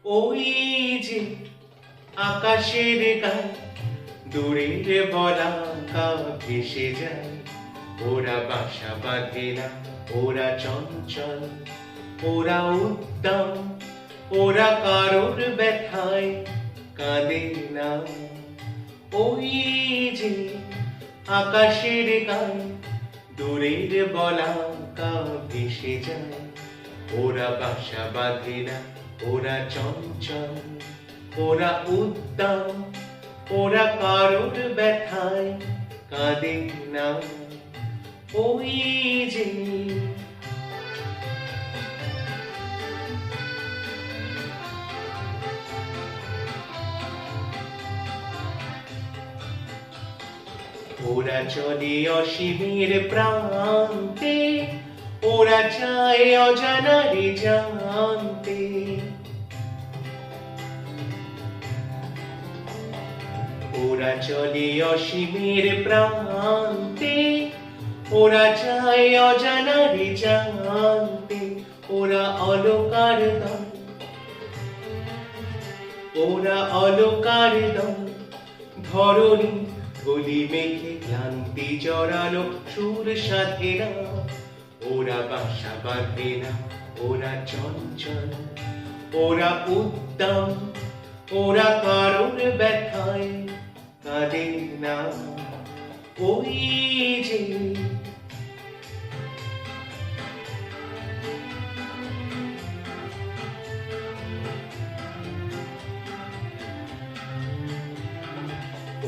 ওই যে আকাশের গায়ে দূরের বলাকা ভেসে যায়, ওরা বাসা বাঁধে না, ওরা চঞ্চল, ওরা উদ্দাম, ওরা কারোর ব্যথায় কাঁদে না। ওই যে আকাশের গায়ে দূরের বলাকা ভেসে যায়, ওরা বাসা বাঁধে না, ওরা চঞ্চল, ওরা উদ্দাম, ওরা কারোর ব্যথায় কাঁদে না। ওই যে ওরা চলে অসীমের প্রান্তে, ওরা চায় অজানারে জানতে। ওরা চলে অসীমের প্রান্তে, ওরা চায় অজানারে জানতে। ওরা অলকার দল, ওরা অলকার দল, ধরণী ধুলি মেঘে ক্লান্তি জড়ালো সুর সাথে না। ওরা বাসা বাঁধে না, ওরা চঞ্চল, ওরা উদ্দাম, ওরা কারোর ব্যথায় কাঁদে না। ওই যে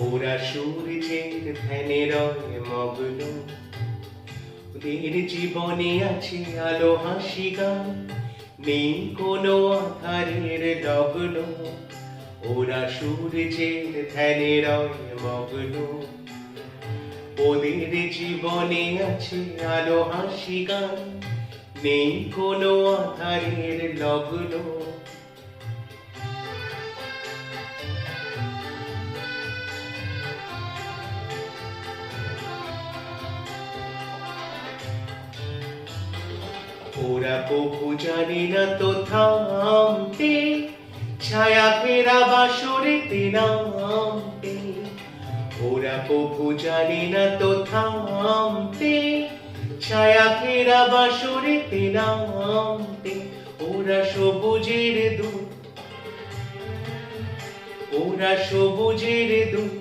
ওরা সূর্যের ধ্যানে রয় মগ্ন, ওদের জীবনে আছে আলো হাসি গান, নেই কোনো আধারের লগ্ন। ওরা সূর্যের ধ্যানে রয় মগ্ন, ওদের জীবনে আছে আলো হাসি গান, নেই কোনো আধারের লগ্ন। ওরা কবু জানে না তো থামতে, ছায়া ফেরা বাসরেতে নামতে। ওরা কবু জানে না তো থামতে, ছায়া ফেরা বাসরেতে নামতে। ওরা সবুজের দূত, ওরা সবুজের দূত,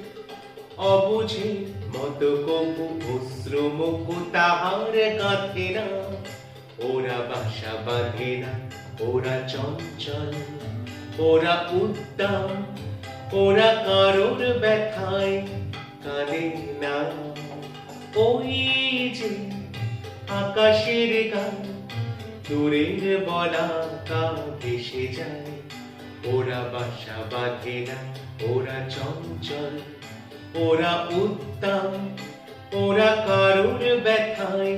অবুঝের মতো কবু অশ্রু মুখু তাহার কাঁধে না। ওরা বাসা বাঁধে না, ওরা চঞ্চল, ওরা উদ্দাম, ওরা কারোর ব্যথায় কাঁদে না। ওই যে আকাশের গান দূরের বলাকা ভেসে যায়, ওরা বাসা বাঁধে না, ওরা চঞ্চল, ওরা উদ্দাম, ওরা কারোর ব্যথায়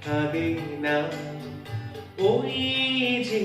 কাঁদে না। ওই যে